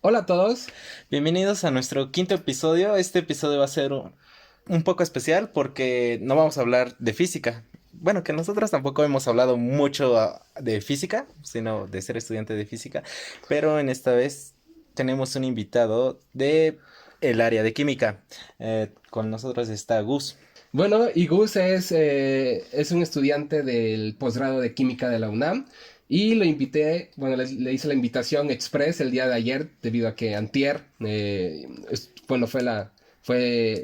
Hola a todos. Bienvenidos a nuestro quinto episodio. Este episodio va a ser un poco especial porque no vamos a hablar de física. Bueno, que nosotros tampoco hemos hablado mucho de física, sino de ser estudiante de física, pero en esta vez tenemos un invitado de el área de química. Con nosotros está Gus. Bueno, y Gus es un estudiante del posgrado de química de la UNAM y lo invité, bueno, le hice la invitación express el día de ayer debido a que antier, bueno, fue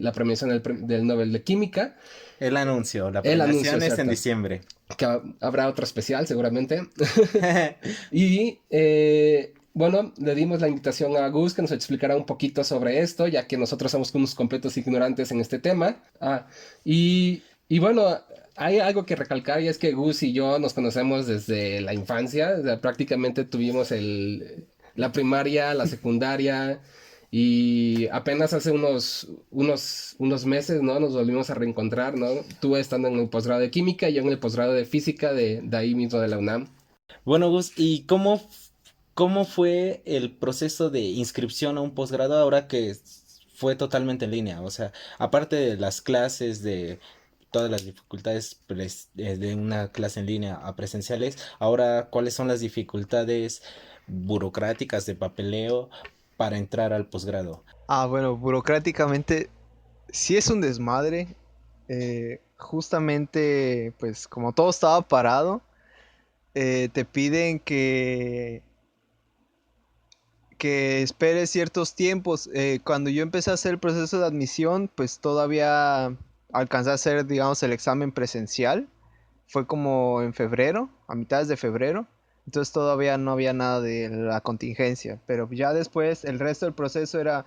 la premiación del Nobel de Química, El anuncio, la el anuncio, premiación es en ¿cierto? diciembre. Que habrá otro especial seguramente. Y bueno, le dimos la invitación a Gus que nos explicará un poquito sobre esto, ya que nosotros somos unos completos ignorantes en este tema. Y bueno, hay algo que recalcar y es que Gus y yo nos conocemos desde la infancia, o sea, prácticamente tuvimos la primaria, la secundaria. Y apenas hace unos meses, ¿no? Nos volvimos a reencontrar, ¿no? Tú estando en el posgrado de química y yo en el posgrado de física de ahí mismo de la UNAM. Bueno, Gus, ¿y cómo fue el proceso de inscripción a un posgrado ahora que fue totalmente en línea? O sea, aparte de las clases, de todas las dificultades de una clase en línea a presenciales, ahora, ¿cuáles son las dificultades burocráticas de papeleo para entrar al posgrado? Bueno, burocráticamente sí es un desmadre. Justamente, pues como todo estaba parado, te piden que esperes ciertos tiempos. Cuando yo empecé a hacer el proceso de admisión, pues todavía alcancé a hacer, digamos, el examen presencial. Fue como en febrero, a mitades de febrero. Entonces todavía no había nada de la contingencia. Pero ya después el resto del proceso era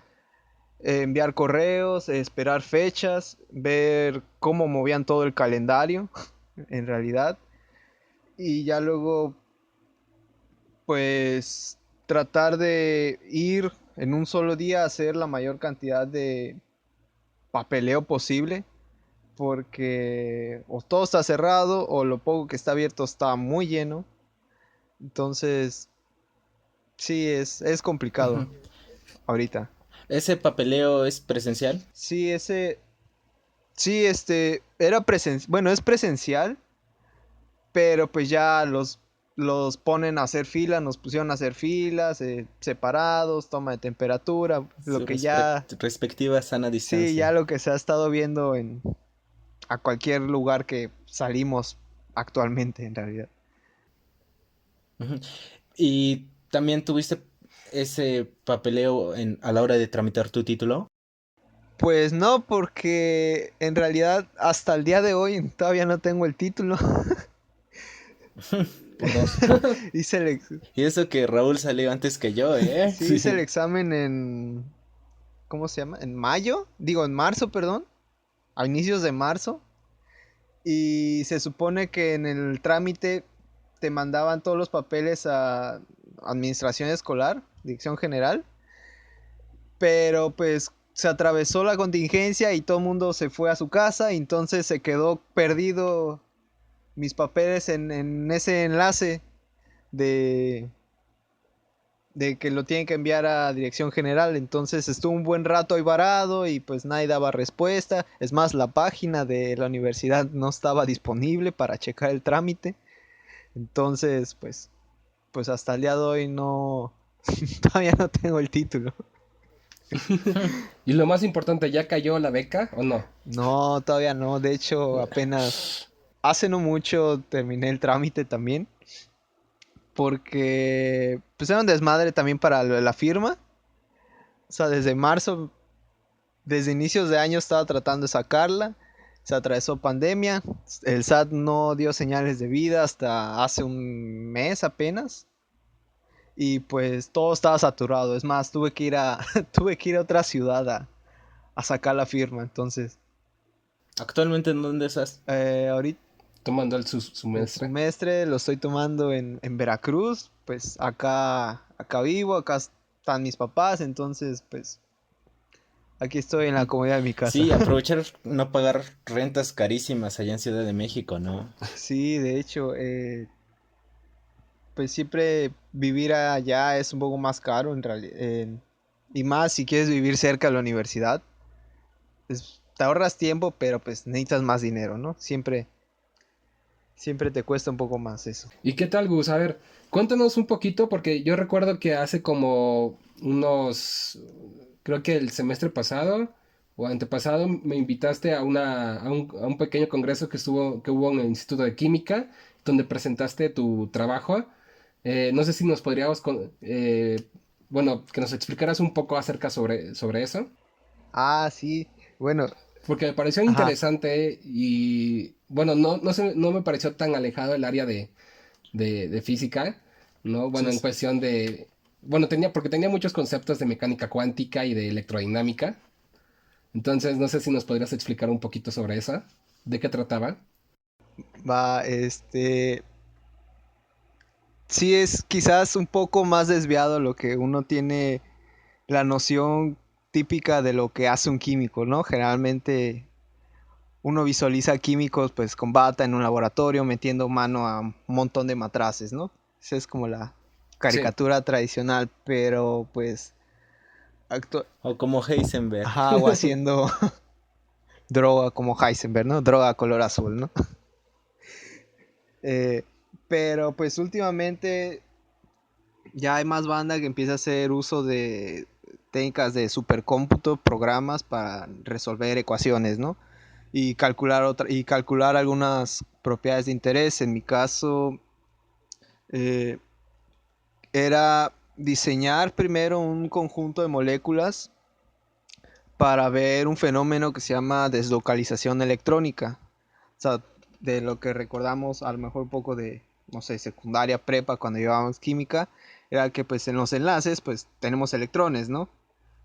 enviar correos, esperar fechas, ver cómo movían todo el calendario, en realidad. Y ya luego, pues, tratar de ir en un solo día a hacer la mayor cantidad de papeleo posible. Porque o todo está cerrado o lo poco que está abierto está muy lleno. Entonces, sí, es complicado Ujú. ahorita. ¿Ese papeleo es presencial? Sí, sí, era bueno, es presencial, pero pues ya los ponen a hacer fila, nos pusieron a hacer filas, separados, toma de temperatura, lo Su que ya, respectiva sana sí, ya distancia. lo que se ha estado viendo a cualquier lugar que salimos actualmente en realidad. Ujú. ¿Y también tuviste ese papeleo a la hora de tramitar tu título? Pues no, porque en realidad hasta el día de hoy todavía no tengo el título. Por dos. Hice Y eso que Raúl salió antes que yo, ¿eh? sí, hice el Sí. examen ¿cómo se llama? En mayo, digo en marzo, perdón, a inicios de marzo. Y se supone que en el trámite te mandaban todos los papeles a administración escolar, dirección general, pero pues se atravesó la contingencia y todo el mundo se fue a su casa y entonces se quedó perdido mis papeles en ese enlace de, de que lo tienen que enviar a dirección general. Entonces estuvo un buen rato ahí varado y pues nadie daba respuesta. Es más, la página de la universidad no estaba disponible para checar el trámite. Entonces, pues hasta el día de hoy no, todavía no tengo el título. Y lo más importante, ¿ya cayó la beca o no? No, todavía no. De hecho, apenas hace no mucho terminé el trámite también. Porque pues era un desmadre también para lo de la firma. O sea, desde marzo, desde inicios de año estaba tratando de sacarla. Se atravesó pandemia. El SAT no dio señales de vida hasta hace un mes apenas. Y pues todo estaba saturado. Es más, tuve que ir a, tuve que ir a otra ciudad a sacar la firma. Entonces, ¿Actualmente en dónde estás? ahorita Tomando el el semestre. semestre lo estoy tomando en Veracruz. Pues acá vivo, acá están mis papás. Entonces, pues aquí estoy en la comodidad de mi casa. Sí, aprovechar no pagar rentas carísimas allá en Ciudad de México, ¿no? Sí, de hecho, pues siempre vivir allá es un poco más caro en realidad. Y más si quieres vivir cerca de la universidad. Te ahorras tiempo, pero pues necesitas más dinero, ¿no? Siempre te cuesta un poco más eso. ¿Y qué tal, Gus? A ver, cuéntanos un poquito, porque yo recuerdo que hace como unos, creo que el semestre pasado o antepasado, me invitaste a un pequeño congreso que hubo en el Instituto de Química, donde presentaste tu trabajo. No sé si nos podríamos, bueno, que nos explicaras un poco acerca sobre eso. Ah, sí. Bueno, Porque me pareció ajá. interesante y bueno, no me pareció tan alejado el área de física, ¿no? Bueno, Sí, en cuestión de, bueno, porque tenía muchos conceptos de mecánica cuántica y de electrodinámica. Entonces, no sé si nos podrías explicar un poquito sobre eso, de qué trataba. Va, sí es quizás un poco más desviado lo que uno tiene la noción típica de lo que hace un químico, ¿no? Generalmente uno visualiza químicos pues con bata en un laboratorio metiendo mano a un montón de matraces, ¿no? Esa es como la Sí. caricatura tradicional, pero pues o como Heisenberg. ajá, o haciendo droga como Heisenberg, ¿no? Droga color azul, ¿no? Eh, pero pues últimamente ya hay más banda que empieza a hacer uso de técnicas de supercómputo, programas para resolver ecuaciones, ¿no? Y calcular algunas propiedades de interés. En mi caso, eh, era diseñar primero un conjunto de moléculas para ver un fenómeno que se llama deslocalización electrónica. O sea, de lo que recordamos a lo mejor un poco de, no sé, secundaria, prepa, cuando llevábamos química, era que pues en los enlaces pues tenemos electrones, ¿no?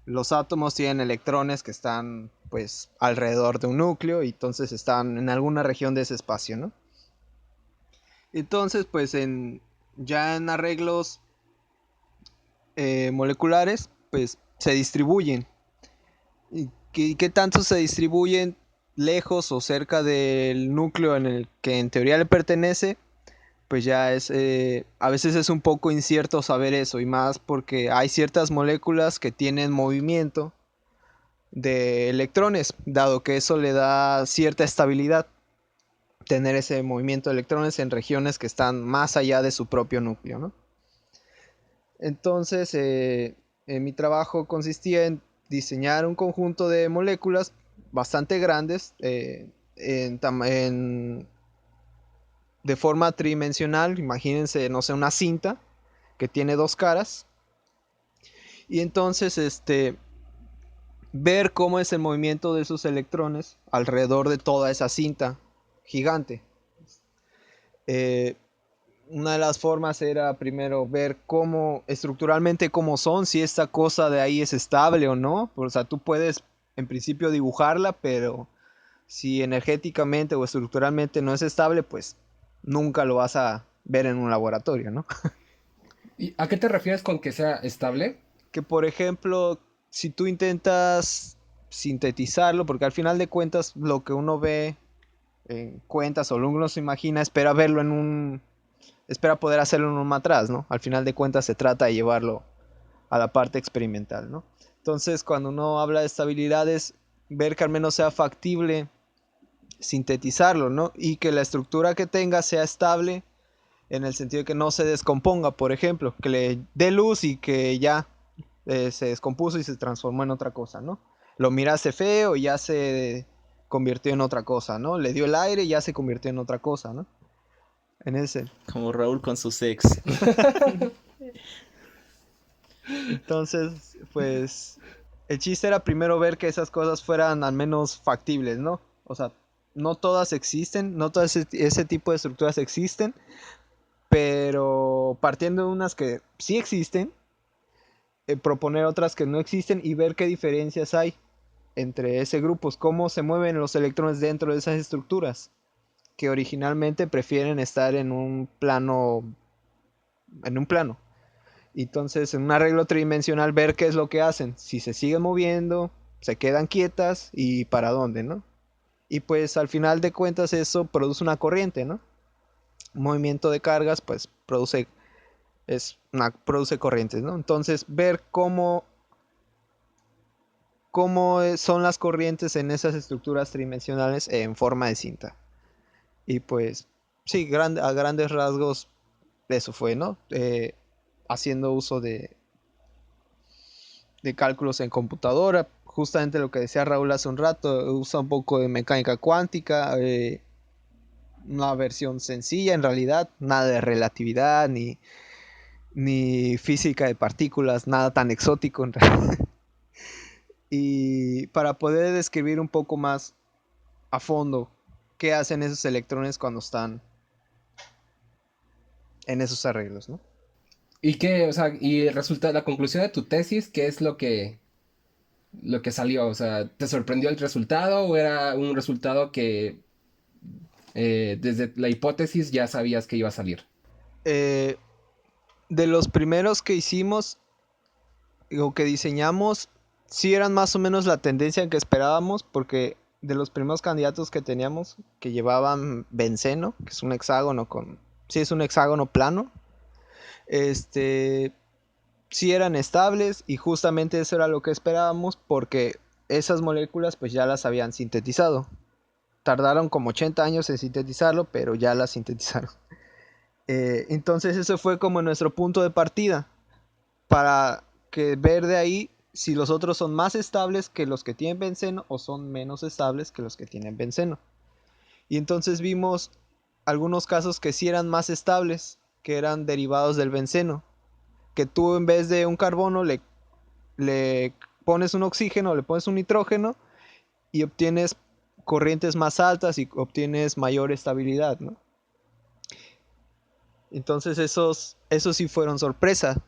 Los átomos tienen electrones que están pues alrededor de un núcleo y entonces están en alguna región de ese espacio, ¿no? Entonces pues ya en arreglos moleculares pues se distribuyen. ¿Y qué tanto se distribuyen lejos o cerca del núcleo en el que en teoría le pertenece? Pues ya a veces es un poco incierto saber eso y más porque hay ciertas moléculas que tienen movimiento de electrones, dado que eso le da cierta estabilidad, tener ese movimiento de electrones en regiones que están más allá de su propio núcleo, ¿no? Entonces, mi trabajo consistía en diseñar un conjunto de moléculas bastante grandes, de forma tridimensional. Imagínense, no sé, una cinta que tiene dos caras. Y entonces, ver cómo es el movimiento de esos electrones alrededor de toda esa cinta gigante. Eh, una de las formas era primero ver cómo estructuralmente cómo son, si esta cosa de ahí es estable o no. O sea, tú puedes en principio dibujarla, pero si energéticamente o estructuralmente no es estable, pues nunca lo vas a ver en un laboratorio, ¿no? ¿Y a qué te refieres con que sea estable? Que por ejemplo, si tú intentas sintetizarlo, porque al final de cuentas lo que uno ve en cuentas o lo uno se imagina, espera poder hacerlo en un matraz, ¿no? Al final de cuentas se trata de llevarlo a la parte experimental, ¿no? Entonces, cuando uno habla de estabilidades, ver que al menos sea factible sintetizarlo, ¿no? Y que la estructura que tenga sea estable en el sentido de que no se descomponga, por ejemplo, que le dé luz y que ya se descompuso y se transformó en otra cosa, ¿no? Lo miraste feo y ya se convirtió en otra cosa, ¿no? Le dio el aire y ya se convirtió en otra cosa, ¿no? En ese. Como Raúl con sus ex. Entonces, pues, el chiste era primero ver que esas cosas fueran al menos factibles, ¿no? O sea, no todas existen, no todo ese tipo de estructuras existen, pero partiendo de unas que sí existen, proponer otras que no existen y ver qué diferencias hay entre ese grupo, cómo se mueven los electrones dentro de esas estructuras, que originalmente prefieren estar en un plano. Entonces, en un arreglo tridimensional, ver qué es lo que hacen, si se siguen moviendo, se quedan quietas y para dónde, ¿no? Y pues al final de cuentas eso produce una corriente, ¿no? Un movimiento de cargas, pues produce produce corrientes, ¿no? Entonces, ver cómo son las corrientes en esas estructuras tridimensionales en forma de cinta. Y pues, sí, a grandes rasgos, eso fue, ¿no? Haciendo uso de cálculos en computadora, justamente lo que decía Raúl hace un rato, usa un poco de mecánica cuántica, una versión sencilla en realidad, nada de relatividad, ni física de partículas, nada tan exótico en realidad. Y para poder describir un poco más a fondo qué hacen esos electrones cuando están en esos arreglos, ¿no? ¿Y qué, o sea, y resulta la conclusión de tu tesis, qué es lo que salió? O sea, ¿te sorprendió el resultado o era un resultado que desde la hipótesis ya sabías que iba a salir? Eh, de los primeros que hicimos o que diseñamos, sí eran más o menos la tendencia que esperábamos, porque de los primeros candidatos que teníamos, que llevaban benceno, que es un hexágono sí, es un hexágono plano, este, sí eran estables y justamente eso era lo que esperábamos porque esas moléculas pues ya las habían sintetizado. Tardaron como 80 años en sintetizarlo, pero ya las sintetizaron. Entonces ese fue como nuestro punto de partida para que ver de ahí si los otros son más estables que los que tienen benceno o son menos estables que los que tienen benceno. Y entonces vimos algunos casos que sí eran más estables, que eran derivados del benceno, que tú en vez de un carbono le pones un oxígeno, le pones un nitrógeno y obtienes corrientes más altas y obtienes mayor estabilidad, ¿no? Entonces esos sí fueron sorpresa.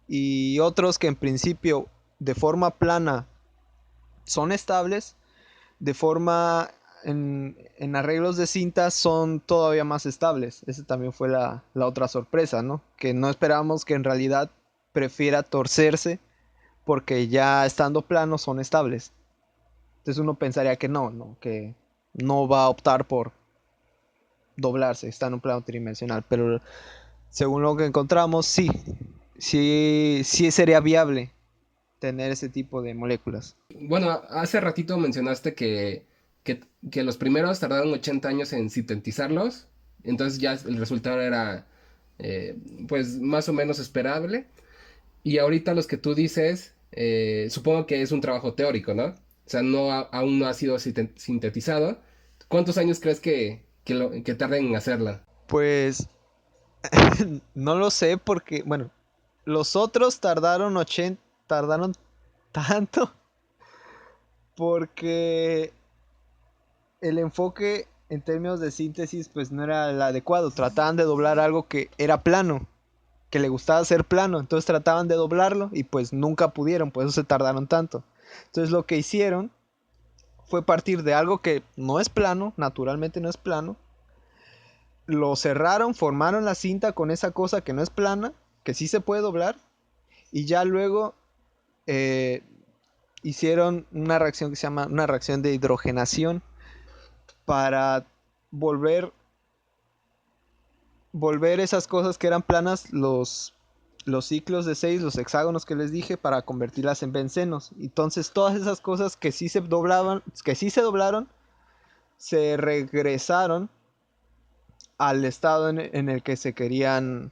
Y otros que en principio de forma plana son estables, de forma en arreglos de cinta son todavía más estables. Esa también fue la otra sorpresa, ¿no? Que no esperábamos que en realidad prefiera torcerse porque ya estando planos son estables. Entonces uno pensaría que que no va a optar por doblarse, está en un plano tridimensional, pero según lo que encontramos, sí sería viable tener ese tipo de moléculas. Bueno, hace ratito mencionaste que los primeros tardaron 80 años en sintetizarlos, entonces ya el resultado era eh, pues más o menos esperable. Y ahorita los que tú dices, supongo que es un trabajo teórico, ¿no? O sea, aún no ha sido sintetizado. ¿Cuántos años crees que tarden en hacerla? Pues no lo sé porque, bueno, los otros tardaron tanto porque el enfoque en términos de síntesis pues no era el adecuado. Trataban de doblar algo que era plano, que le gustaba ser plano, entonces trataban de doblarlo y pues nunca pudieron, por eso se tardaron tanto. Entonces lo que hicieron fue partir de algo que no es plano, naturalmente no es plano, lo cerraron, formaron la cinta con esa cosa que no es plana, que sí se puede doblar, y ya luego eh, hicieron una reacción que se llama una reacción de hidrogenación para volver, volver esas cosas que eran planas, los ciclos de 6, los hexágonos que les dije, para convertirlas en bencenos. Entonces todas esas cosas que sí se doblaban, que sí se doblaron, se regresaron al estado en el que se querían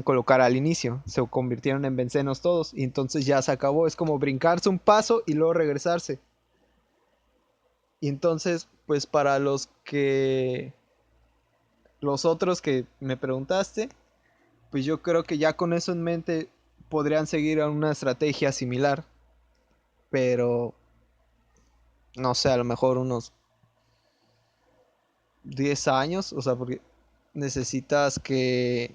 colocar al inicio. Se convirtieron en bencenos todos y entonces ya se acabó. Es como brincarse un paso y luego regresarse. Y entonces, pues para los otros que me preguntaste, pues yo creo que ya con eso en mente podrían seguir a una estrategia similar, pero no sé, a lo mejor unos 10 años, o sea, porque necesitas que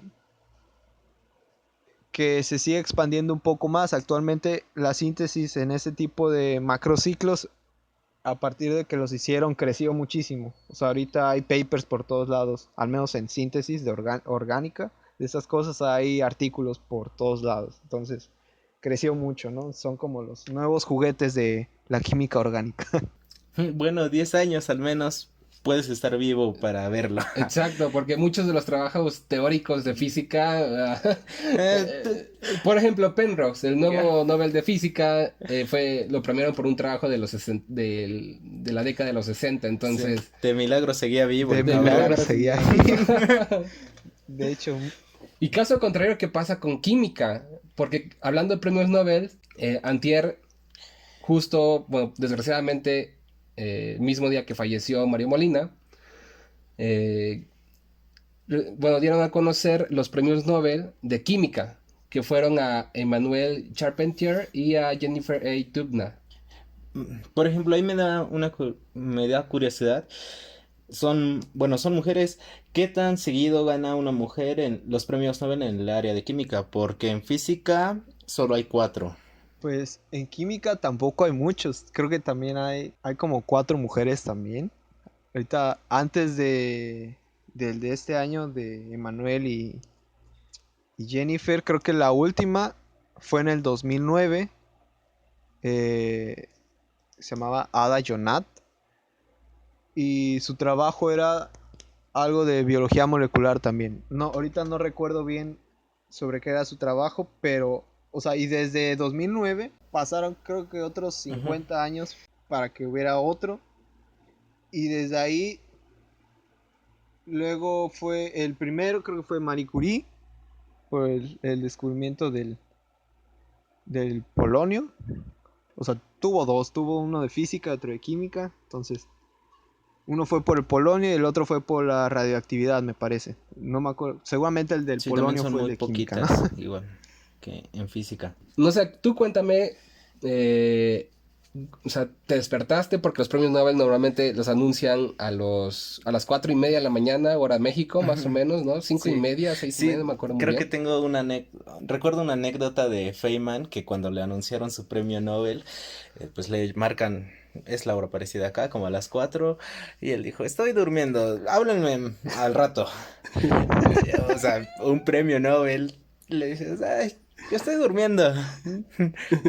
se siga expandiendo un poco más. Actualmente la síntesis en ese tipo de macrociclos, a partir de que los hicieron, creció muchísimo. O sea, ahorita hay papers por todos lados, al menos en síntesis de orgánica. De esas cosas hay artículos por todos lados. Entonces, creció mucho, ¿no? Son como los nuevos juguetes de la química orgánica. Bueno, 10 años al menos. puedes estar vivo para verlo. Exacto, porque muchos de los trabajos teóricos de física, Eh, por ejemplo, Penrose, el nuevo Nobel de Física, lo premiaron por un trabajo de la década de los 60, entonces, de milagro seguía vivo De el de cabrón. milagro milagro seguía seguía. De hecho, Y caso contrario, ¿qué pasa con química? Porque hablando de premios Nobel, antier, justo, bueno, desgraciadamente, mismo día que falleció Mario Molina, eh, bueno, dieron a conocer los premios Nobel de química, que fueron a Emmanuel Charpentier y a Jennifer A. Doudna. Por ejemplo, ahí me da curiosidad. Son mujeres. ¿Qué tan seguido gana una mujer en los premios Nobel en el área de química? Porque en física solo hay 4. pues en química tampoco hay muchos. Creo que también hay como 4 mujeres también. Ahorita, antes del de este año, de Emanuel y Jennifer, creo que la última fue en el 2009. Se llamaba Ada Jonat. Y su trabajo era algo de biología molecular también. No, ahorita no recuerdo bien sobre qué era su trabajo, pero, o sea, y desde 2009 pasaron creo que otros Ujú. 50 años para que hubiera otro. Y desde ahí, luego fue el primero, creo que fue Marie Curie, por el descubrimiento del polonio. O sea, tuvo dos, tuvo uno de física, otro de química. Entonces, uno fue por el polonio y el otro fue por la radioactividad, me parece. No me acuerdo. Seguramente el del Sí, también polonio son fue el muy de química, ¿no? poquitas, igual que en física. No sé, tú cuéntame, eh, o sea, ¿te despertaste? Porque los premios Nobel normalmente los anuncian a las 4:30 de la mañana, hora México, más o Ujú. menos, ¿no? Cinco y Sí, media, 6:30, no sí, me acuerdo muy creo que bien. tengo recuerdo una anécdota de Feynman que cuando le anunciaron su premio Nobel, pues le marcan, es la hora parecida acá, como a las 4, y él dijo, estoy durmiendo, háblenme al rato. O sea, un premio Nobel, le dices, ay, yo estoy durmiendo.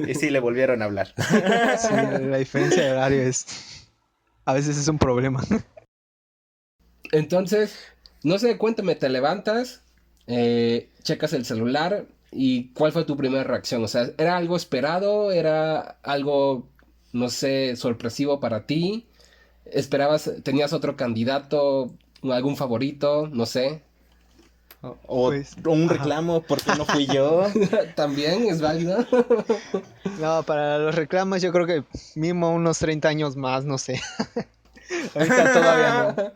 Y sí, le volvieron a hablar. Sí, la diferencia de horario a veces es un problema. Entonces, no sé, cuéntame, te levantas, checas el celular y ¿cuál fue tu primera reacción? O sea, ¿era algo esperado? ¿Era algo, no sé, sorpresivo para ti? ¿Esperabas, tenías otro candidato, algún favorito? No sé. O Pues, un ajá. reclamo, ¿por qué no fui yo? También es válido. No, para los reclamos yo creo que mínimo unos 30 años más, no sé. Ahorita todavía no.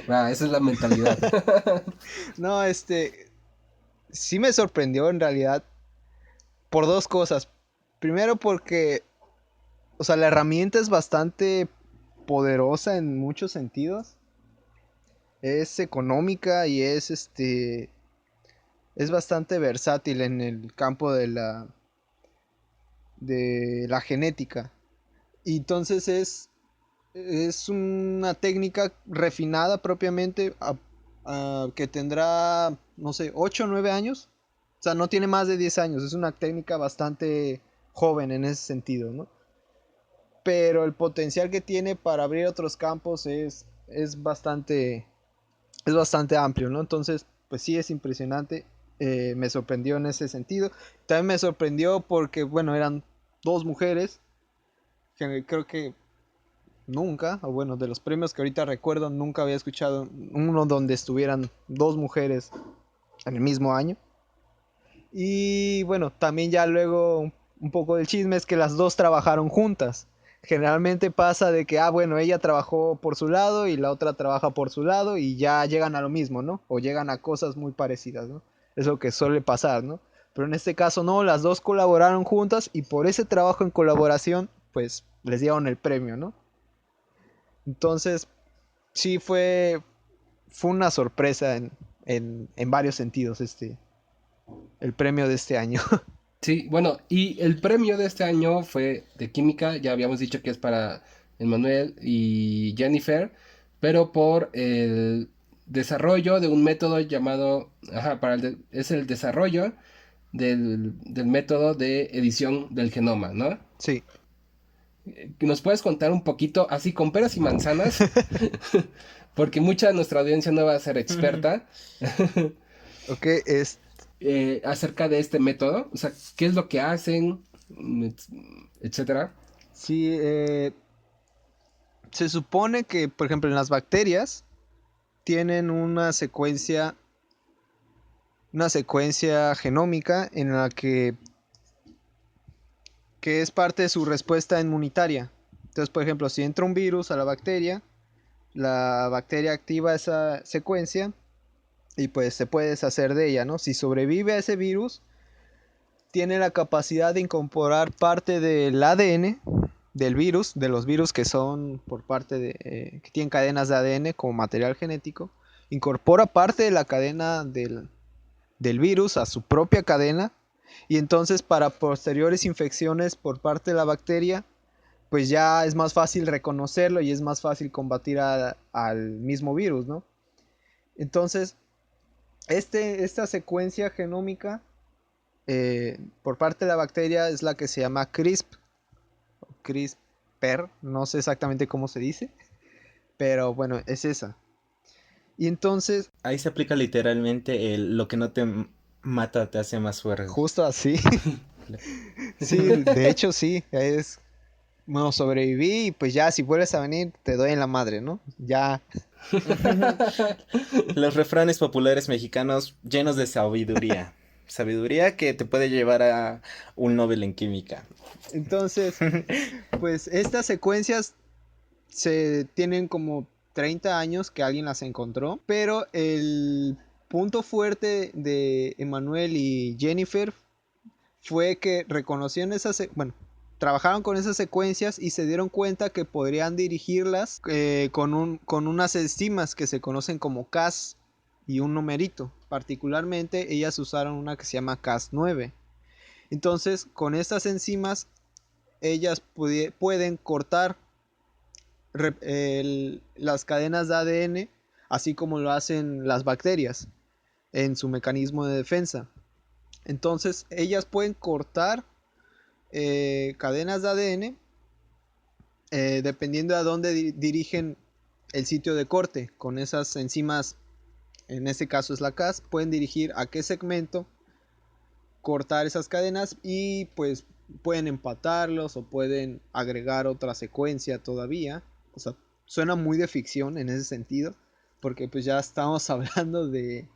Ah, esa es la mentalidad. No, sí me sorprendió en realidad por dos cosas. Primero porque, o sea, la herramienta es bastante poderosa en muchos sentidos. Es económica y es bastante versátil en el campo de la genética. Y entonces es una técnica refinada propiamente que tendrá, no sé, 8 o 9 años. O sea, no tiene más de 10 años. Es una técnica bastante joven en ese sentido, ¿no? Pero el potencial que tiene para abrir otros campos es bastante amplio, ¿no? Entonces, pues sí es impresionante. Me sorprendió en ese sentido. También me sorprendió porque, bueno, eran dos mujeres. Que creo que nunca, o bueno, de los premios que ahorita recuerdo, nunca había escuchado uno donde estuvieran dos mujeres en el mismo año. Y bueno, también ya luego un poco del chisme es que las dos trabajaron juntas. Generalmente pasa de que, bueno, ella trabajó por su lado y la otra trabaja por su lado y ya llegan a lo mismo, ¿no? O llegan a cosas muy parecidas, ¿no? Es lo que suele pasar, ¿no? Pero en este caso no, las dos colaboraron juntas y por ese trabajo en colaboración, pues les dieron el premio, ¿no? Entonces, sí fue una sorpresa en varios sentidos el premio de este año. Sí, bueno, y el premio de este año fue de química, ya habíamos dicho que es para Emmanuel y Jennifer, pero por el desarrollo de un método llamado, ajá, es el desarrollo del método de edición del genoma, ¿no? Sí, ¿Nos puedes contar un poquito, así con peras y manzanas? Porque mucha de nuestra audiencia no va a ser experta Ok, acerca de este método. O sea, ¿qué es lo que hacen? Etcétera. sí, se supone que, por ejemplo, en las bacterias tienen una secuencia genómica en la que es parte de su respuesta inmunitaria. Entonces, por ejemplo, si entra un virus a la bacteria activa esa secuencia y pues se puede deshacer de ella, ¿no? Si sobrevive a ese virus, tiene la capacidad de incorporar parte del ADN del virus, de los virus que son por parte que tienen cadenas de ADN como material genético, incorpora parte de la cadena del virus a su propia cadena y entonces para posteriores infecciones por parte de la bacteria, pues ya es más fácil reconocerlo y es más fácil combatir al mismo virus, ¿no? Entonces, esta secuencia genómica por parte de la bacteria es la que se llama CRISPR, no sé exactamente cómo se dice, pero bueno, es esa. Y entonces, Ahí se aplica literalmente lo que no te mata te hace más fuerte. justo así, sí, de hecho sí, bueno, sobreviví y pues ya si vuelves a venir te doy en la madre, ¿no? Ya, Los refranes populares mexicanos llenos de sabiduría. Sabiduría que te puede llevar a un Nobel en química. entonces, pues estas secuencias se tienen como 30 años que alguien las encontró, pero el punto fuerte de Emmanuel y Jennifer fue que reconocieron bueno, trabajaron con esas secuencias y se dieron cuenta que podrían dirigirlas con unas enzimas que se conocen como Cas y un numerito. Particularmente ellas usaron una que se llama Cas9. Entonces, con estas enzimas, ellas pueden cortar las cadenas de ADN, así como lo hacen las bacterias en su mecanismo de defensa. Entonces, ellas pueden cortar cadenas de ADN dependiendo a dónde dirigen el sitio de corte. Con esas enzimas, en este caso es la Cas, pueden dirigir a qué segmento cortar esas cadenas y pues pueden empatarlos o pueden agregar otra secuencia todavía. O sea, suena muy de ficción en ese sentido, porque pues ya estamos hablando de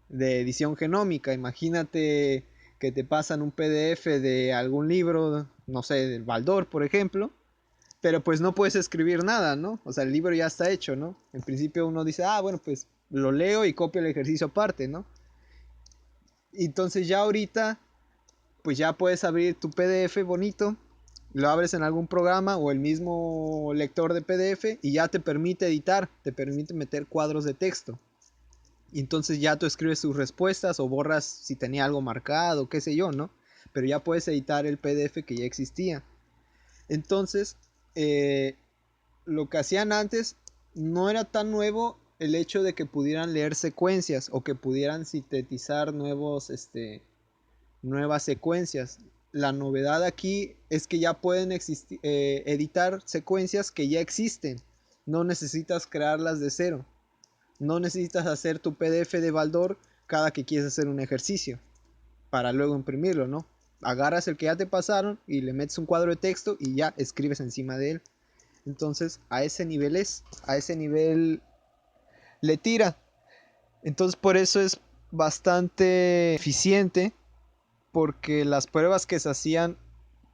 edición genómica. Imagínate que te pasan un PDF de algún libro, no sé, del Baldor, por ejemplo, pero pues no puedes escribir nada, ¿no? O sea, el libro ya está hecho, ¿no? En principio uno dice, ah, bueno, pues lo leo y copio el ejercicio aparte, ¿no? Y entonces ya ahorita, pues ya puedes abrir tu PDF bonito, lo abres en algún programa o el mismo lector de PDF y ya te permite editar, te permite meter cuadros de texto. Y entonces ya tú escribes tus respuestas o borras si tenía algo marcado, qué sé yo, ¿no? Pero ya puedes editar el PDF que ya existía. Entonces, lo que hacían antes no era tan nuevo el hecho de que pudieran leer secuencias o que pudieran sintetizar nuevas secuencias. La novedad aquí es que ya pueden editar secuencias que ya existen. No necesitas crearlas de cero. No necesitas hacer tu PDF de Baldor cada que quieres hacer un ejercicio para luego imprimirlo, ¿no? Agarras el que ya te pasaron y le metes un cuadro de texto y ya escribes encima de él. Entonces, a ese nivel le tira. Entonces, por eso es bastante eficiente, porque las pruebas que se hacían,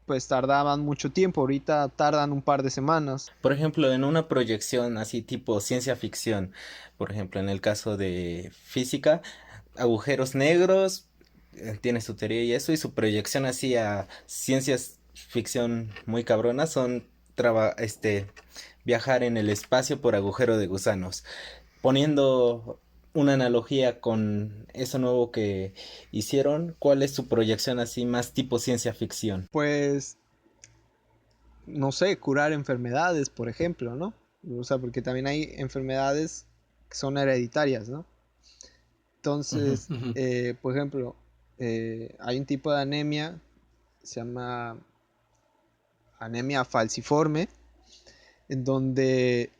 pues tardaban mucho tiempo. Ahorita tardan un par de semanas. Por ejemplo, en una proyección así tipo ciencia ficción, por ejemplo, en el caso de física, agujeros negros, tiene su teoría y eso, y su proyección así a ciencias ficción muy cabronas son viajar en el espacio por agujero de gusanos. Poniendo una analogía con eso nuevo que hicieron, ¿cuál es su proyección así más tipo ciencia ficción? Pues, no sé, curar enfermedades, por ejemplo, ¿no? O sea, porque también hay enfermedades que son hereditarias, ¿no? Ujú. Entonces, Ujú. por ejemplo, hay un tipo de anemia, se llama anemia falciforme, en donde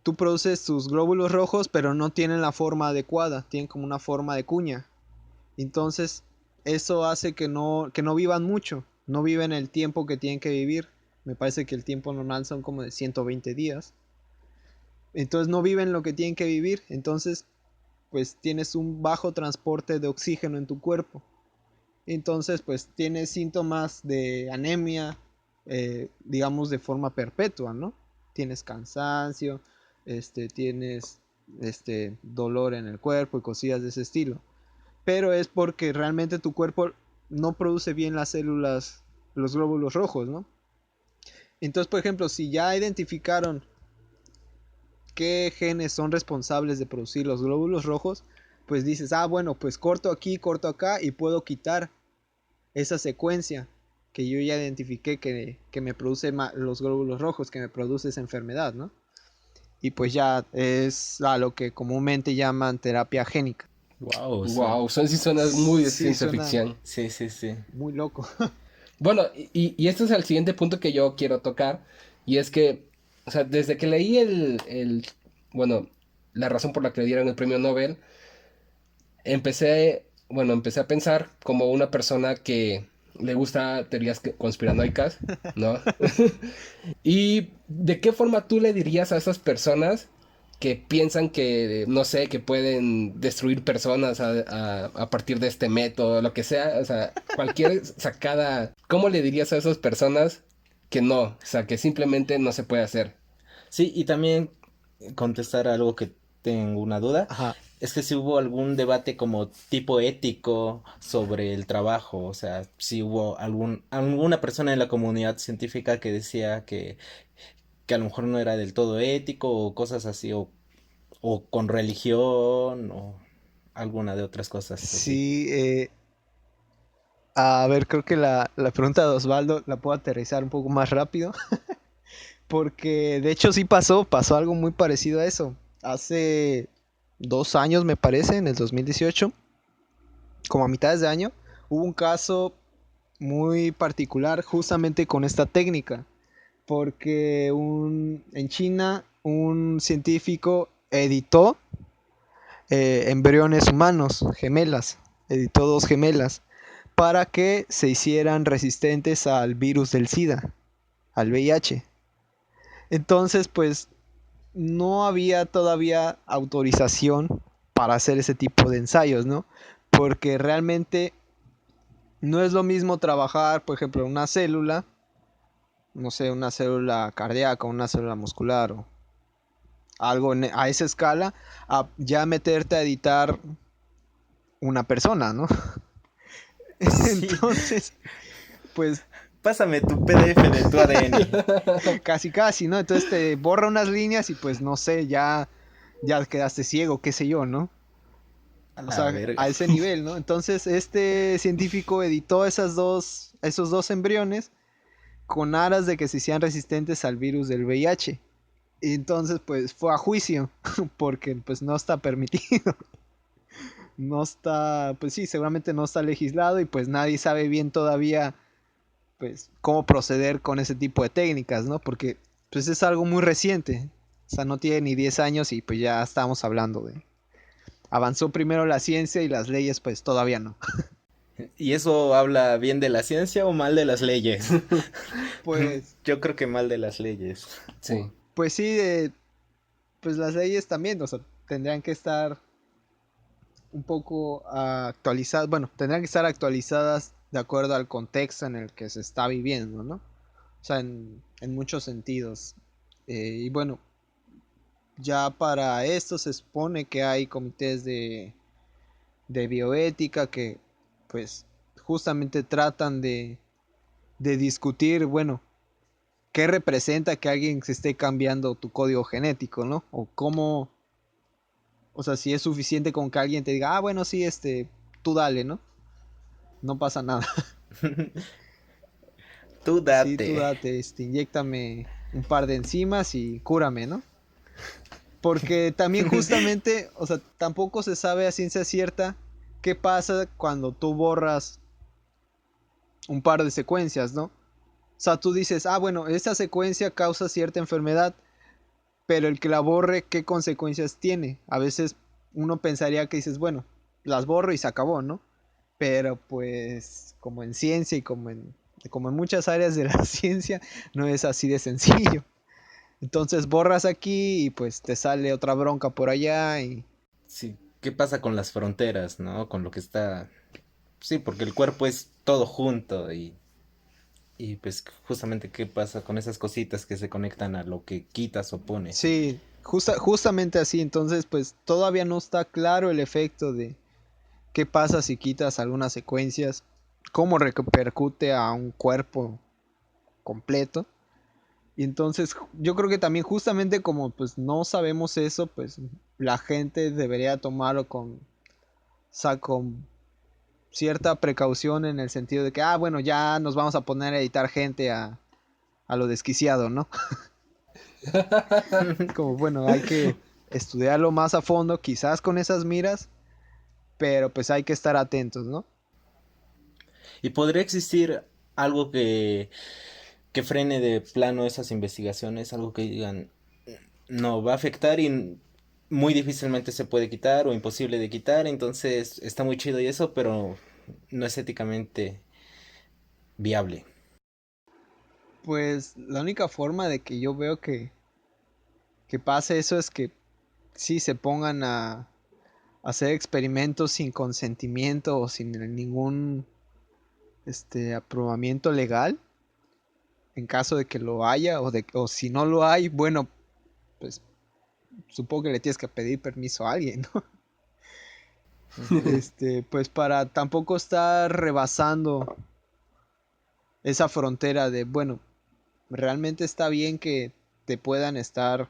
tú produces tus glóbulos rojos, pero no tienen la forma adecuada, tienen como una forma de cuña. Entonces, eso hace que no vivan mucho, no viven el tiempo que tienen que vivir. Me parece que el tiempo normal son como de 120 días. Entonces no viven lo que tienen que vivir. Entonces, pues tienes un bajo transporte de oxígeno en tu cuerpo. Entonces, pues tienes síntomas de anemia, digamos de forma perpetua, ¿no? Tienes cansancio, tienes dolor en el cuerpo y cosillas de ese estilo. Pero es porque realmente tu cuerpo no produce bien las células, los glóbulos rojos, ¿no? Entonces, por ejemplo, si ya identificaron qué genes son responsables de producir los glóbulos rojos, pues dices, bueno, pues corto aquí, corto acá y puedo quitar esa secuencia que yo ya identifiqué que me produce los glóbulos rojos, que me produce esa enfermedad, ¿no? Y pues ya es a lo que comúnmente llaman terapia génica. Wow, Wow, sí suena muy de Sí, ciencia suena ficción. sí, sí, sí. muy loco. Bueno, y este es el siguiente punto que yo quiero tocar, y es que, o sea, desde que leí bueno, la razón por la que le dieron el premio Nobel, empecé a pensar como una persona que le gusta teorías conspiranoicas, ¿no? ¿Y de qué forma tú le dirías a esas personas que piensan que, no sé, que pueden destruir personas a partir de este método, lo que sea? O sea, cualquier sacada, ¿cómo le dirías a esas personas que no? O sea, que simplemente no se puede hacer. Sí, y también contestar algo que tengo una duda. Ajá. Es que si hubo algún debate como tipo ético sobre el trabajo, o sea, si hubo alguna persona en la comunidad científica que decía que a lo mejor no era del todo ético o cosas así, o con religión o alguna de otras cosas así. Sí, a ver, creo que la pregunta de Osvaldo la puedo aterrizar un poco más rápido. Porque de hecho sí pasó algo muy parecido a eso. Hace 2 años me parece, en el 2018, como a mitades de año, hubo un caso muy particular justamente con esta técnica. Porque en China un científico editó embriones humanos, gemelas, editó dos gemelas, para que se hicieran resistentes al virus del SIDA, al VIH. Entonces, pues no había todavía autorización para hacer ese tipo de ensayos, ¿no? Porque realmente no es lo mismo trabajar, por ejemplo, una célula, no sé, una célula cardíaca, una célula muscular o algo a esa escala, a ya meterte a editar una persona, ¿no? Sí, Entonces, pues pásame tu PDF de tu ADN. casi casi, ¿no? Entonces te borra unas líneas y pues no sé, ya quedaste ciego, qué sé yo, ¿no? A O la sea, verga. a ese nivel, ¿no? Entonces, este científico editó esos dos embriones con aras de que se hicieran resistentes al virus del VIH. Y entonces, pues, fue a juicio, porque pues no está permitido. No está, pues sí, seguramente no está legislado y pues nadie sabe bien todavía, pues, cómo proceder con ese tipo de técnicas, ¿no? Porque, pues, es algo muy reciente. O sea, no tiene ni 10 años y pues ya estamos hablando de... Avanzó primero la ciencia y las leyes, pues, todavía no. ¿Y eso habla bien de la ciencia o mal de las leyes? Pues, Yo creo que mal de las leyes. Sí. pues sí, pues las leyes también, o sea, tendrían que estar un poco actualizadas, bueno, tendrían que estar actualizadas de acuerdo al contexto en el que se está viviendo, ¿no? O sea, en muchos sentidos. Y bueno, ya para esto se supone que hay comités de bioética que, pues, justamente tratan de discutir, bueno, qué representa que alguien se esté cambiando tu código genético, ¿no? O cómo, o sea, si es suficiente con que alguien te diga, bueno, sí, tú dale, ¿no? No pasa nada. Tú Sí, tú date. date, inyéctame un par de enzimas y cúrame, ¿no? Porque también justamente, o sea, tampoco se sabe a ciencia cierta qué pasa cuando tú borras un par de secuencias, ¿no? O sea, tú dices, ah, bueno, esta secuencia causa cierta enfermedad, pero el que la borre, ¿qué consecuencias tiene? A veces uno pensaría que dices, bueno, las borro y se acabó, ¿no? Pero pues como en ciencia y como en muchas áreas de la ciencia, no es así de sencillo. Entonces borras aquí y pues te sale otra bronca por allá y Sí, ¿qué pasa con las fronteras, no? Con lo que está... Sí, porque el cuerpo es todo junto y pues justamente qué pasa con esas cositas que se conectan a lo que quitas o pones. sí, justamente así. Entonces pues todavía no está claro el efecto de qué pasa si quitas algunas secuencias, cómo repercute a un cuerpo completo. Y entonces yo creo que también justamente como pues no sabemos eso, pues la gente debería tomarlo con, o sea, con cierta precaución en el sentido de que, ah, bueno, ya nos vamos a poner a editar gente a lo desquiciado, ¿no? Como, bueno, hay que estudiarlo más a fondo, quizás con esas miras, pero pues hay que estar atentos, ¿no? ¿Y podría existir algo que frene de plano esas investigaciones? Algo que digan, no, va a afectar y muy difícilmente se puede quitar o imposible de quitar, entonces está muy chido y eso, pero no es éticamente viable. Pues la única forma de que yo veo que pase eso es que sí se pongan a hacer experimentos sin consentimiento o sin ningún aprobamiento legal, en caso de que lo haya o si no lo hay, bueno, pues supongo que le tienes que pedir permiso a alguien, ¿no? Pues para tampoco estar rebasando esa frontera de, bueno, realmente está bien que te puedan estar,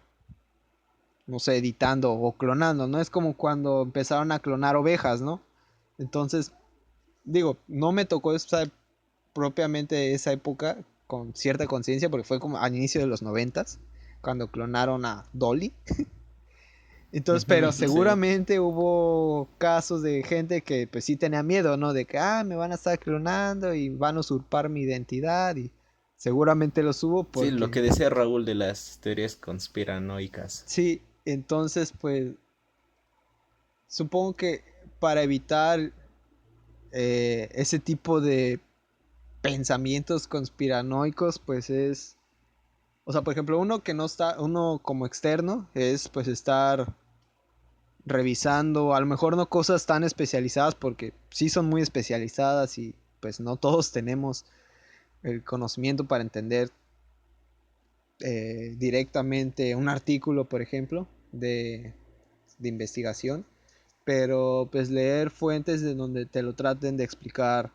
no sé, editando o clonando, ¿no? Es como cuando empezaron a clonar ovejas, ¿no? Entonces, digo, no me tocó propiamente esa época con cierta conciencia porque fue como al inicio de los 90s cuando clonaron a Dolly. Entonces, pero Sí. seguramente hubo casos de gente que pues sí tenía miedo, ¿no? De que, ah, me van a estar clonando y van a usurpar mi identidad y seguramente los hubo Sí, lo porque que decía Raúl de las teorías conspiranoicas. sí, entonces pues supongo que para evitar ese tipo de pensamientos conspiranoicos pues es, o sea, por ejemplo, uno que no está, uno como externo es pues estar revisando, a lo mejor no cosas tan especializadas porque sí son muy especializadas y pues no todos tenemos el conocimiento para entender directamente un artículo, por ejemplo, de investigación, pero pues leer fuentes de donde te lo traten de explicar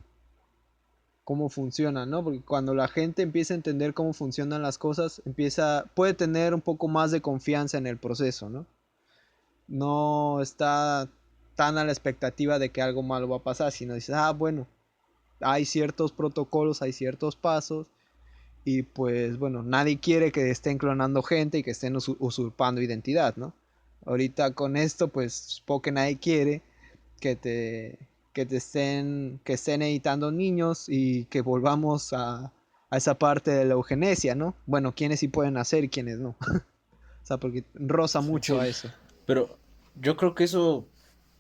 cómo funciona, ¿no? Porque cuando la gente empieza a entender cómo funcionan las cosas, puede tener un poco más de confianza en el proceso, ¿no? No está tan a la expectativa de que algo malo va a pasar, sino dices, ah, bueno, hay ciertos protocolos, hay ciertos pasos, y pues bueno, nadie quiere que estén clonando gente y que estén usurpando identidad, ¿no? Ahorita con esto, pues supongo que nadie quiere que que estén editando niños y que volvamos a esa parte de la eugenesia, ¿no? Bueno, quiénes sí pueden hacer y quiénes no. O sea, porque roza mucho Sí, a eso. pero yo creo que eso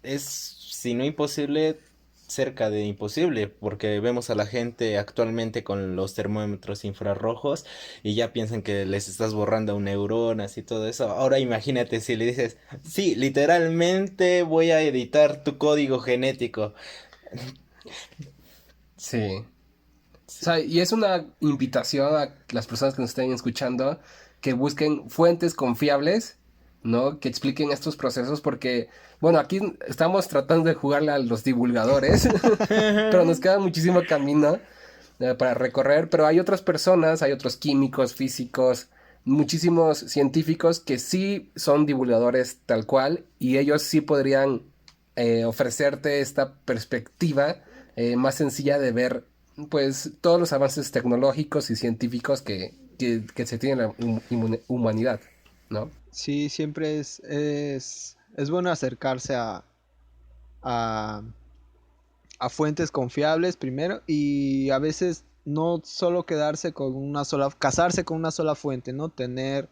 es, si no imposible, cerca de imposible, porque vemos a la gente actualmente con los termómetros infrarrojos y ya piensan que les estás borrando neuronas y todo eso. Ahora imagínate si le dices, sí, literalmente voy a editar tu código genético. Sí. O sea, y es una invitación a las personas que nos estén escuchando que busquen fuentes confiables, ¿no? Que expliquen estos procesos porque, bueno, aquí estamos tratando de jugarle a los divulgadores, pero nos queda muchísimo camino para recorrer, pero hay otras personas, hay otros químicos, físicos, muchísimos científicos que sí son divulgadores tal cual y ellos sí podrían ofrecerte esta perspectiva más sencilla de ver pues todos los avances tecnológicos y científicos que se tiene en la humanidad, ¿no? Sí, siempre es bueno acercarse a, a fuentes confiables primero y a veces no solo quedarse con una sola, casarse con una sola fuente, ¿no? Tener,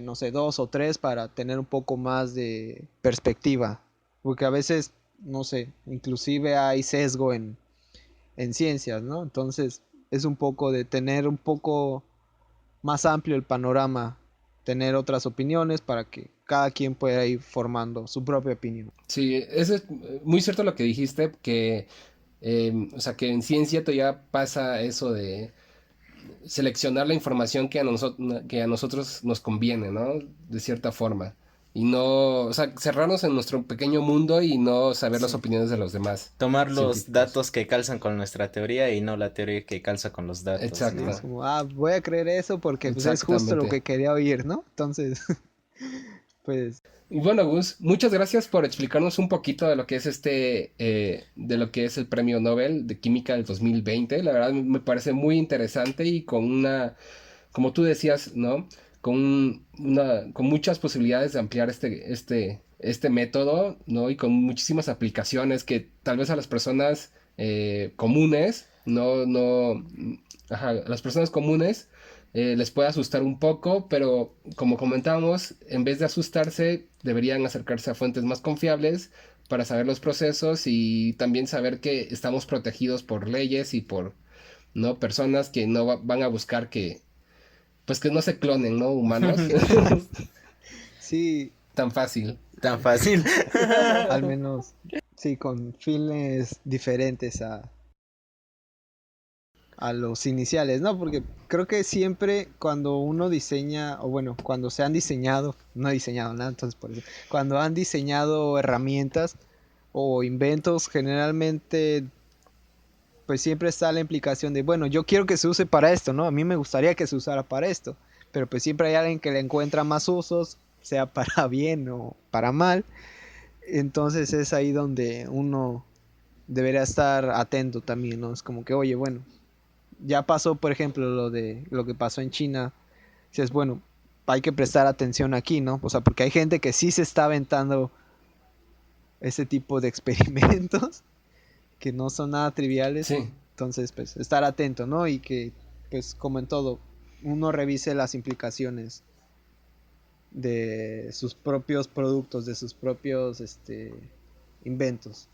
no sé, dos o tres para tener un poco más de perspectiva. Porque a veces, no sé, inclusive hay sesgo en ciencias, ¿no? Entonces es un poco de tener un poco más amplio el panorama, tener otras opiniones para que cada quien pueda ir formando su propia opinión. Sí, eso es muy cierto lo que dijiste, que, o sea, que en ciencia todavía pasa eso de seleccionar la información que a nosotros nos conviene, ¿no? De cierta forma. Y no, o sea, cerrarnos en nuestro pequeño mundo y no saber las Sí. opiniones de los demás Tomar los científicos. datos que calzan con nuestra teoría y no la teoría que calza con los datos, Sí, ¿no? es Exacto, como, voy a creer eso porque pues, es justo lo exactamente. que quería oír, ¿no? Entonces, pues Y bueno, Gus, muchas gracias por explicarnos un poquito de lo que es de lo que es el Premio Nobel de Química del 2020. La verdad me parece muy interesante y con una, como tú decías, ¿no? Con muchas posibilidades de ampliar este método, ¿no? Y con muchísimas aplicaciones que tal vez a las personas comunes, ajá, a las personas comunes les puede asustar un poco, pero como comentábamos, en vez de asustarse, deberían acercarse a fuentes más confiables para saber los procesos y también saber que estamos protegidos por leyes y por, ¿no? Personas que no van a buscar pues que no se clonen, ¿no? Humanos. sí, Tan fácil. Tan fácil. al menos, sí, con fines diferentes a los iniciales, ¿no? Porque creo que siempre cuando uno diseña, o bueno, cuando se han diseñado, no he diseñado nada, entonces por eso, cuando han diseñado herramientas o inventos, generalmente pues siempre está la implicación de, bueno, yo quiero que se use para esto, ¿no? A mí me gustaría que se usara para esto, pero pues siempre hay alguien que le encuentra más usos, sea para bien o para mal, entonces es ahí donde uno debería estar atento también, ¿no? Es como que, oye, bueno, ya pasó, por ejemplo, lo que pasó en China, dices, bueno, hay que prestar atención aquí, ¿no? O sea, porque hay gente que sí se está aventando ese tipo de experimentos que no son nada triviales. Sí. Entonces, pues, estar atento, ¿no? Y que, pues, como en todo, uno revise las implicaciones de sus propios productos, de sus propios, inventos.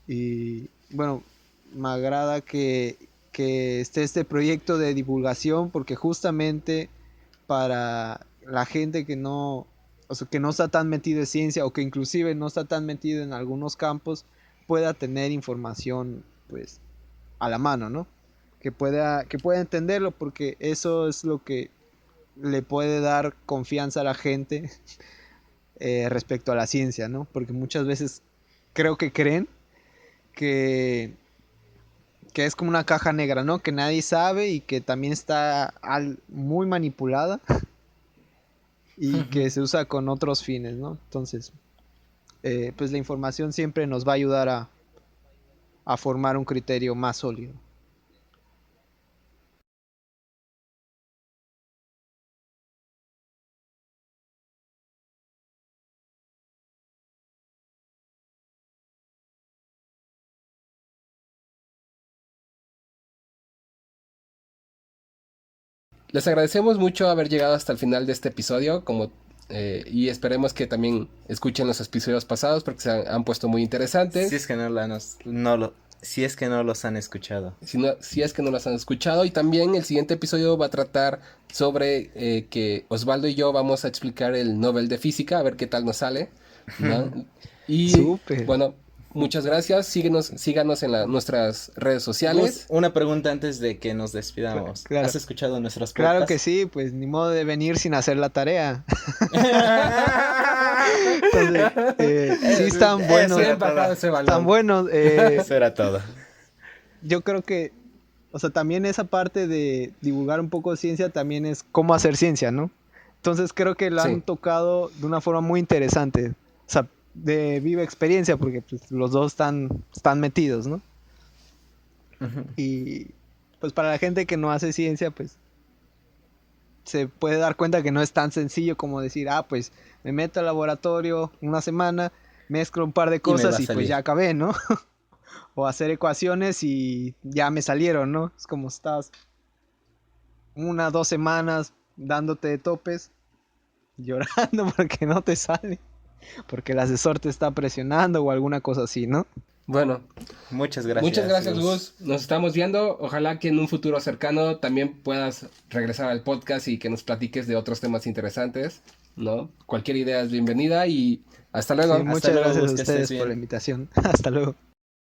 Y, bueno, me agrada que esté este proyecto de divulgación porque justamente para la gente que no, o sea, que no está tan metido en ciencia o que inclusive no está tan metido en algunos campos, pueda tener información, pues, a la mano, ¿no? Que pueda entenderlo, porque eso es lo que le puede dar confianza a la gente respecto a la ciencia, ¿no? Porque muchas veces creo que creen que, que es como una caja negra, ¿no? Que nadie sabe y que también está muy manipulada y que se usa con otros fines, ¿no? Entonces, pues la información siempre nos va a ayudar a formar un criterio más sólido. Les agradecemos mucho haber llegado hasta el final de este episodio, y esperemos que también escuchen los episodios pasados porque han puesto muy Si interesantes. es que si es que no los han escuchado. Si es que no las han escuchado. Y también el siguiente episodio va a tratar sobre que Osvaldo y yo vamos a explicar el Nobel de Física, a ver qué tal nos sale, ¿no? Y Súper. bueno, muchas gracias. Síganos en nuestras redes Gus, sociales. una pregunta antes de que nos despidamos. Claro, ¿Has escuchado nuestros claro que podcasts? sí, pues ni modo de venir sin hacer la tarea. Entonces, sí están Eso buenos, era Bien bajado todo. ese están balón. buenos. Eso era todo. Yo creo que, o sea, también esa parte de divulgar un poco de ciencia también es cómo hacer ciencia, ¿no? Entonces creo que lo han Sí, tocado de una forma muy interesante, o sea, de viva experiencia, porque pues, los dos están metidos, ¿no? Ujú. Y pues para la gente que no hace ciencia, pues se puede dar cuenta que no es tan sencillo como decir, pues me meto al laboratorio una semana, mezclo un par de Y me va cosas a y pues salir. ya acabé, ¿no? o hacer ecuaciones y ya me salieron, ¿no? Es como estás 1, 2 semanas dándote de topes, llorando porque no te sale, porque el asesor te está presionando o alguna cosa así, ¿no? Bueno, Muchas muchas gracias, Gus. Gus. Nos estamos viendo. Ojalá que en un futuro cercano también puedas regresar al podcast y que nos platiques de otros temas interesantes, ¿no? Cualquier idea es bienvenida y hasta luego. Sí, muchas luego, gracias Gus, a que estés ustedes por bien. la invitación. Hasta luego.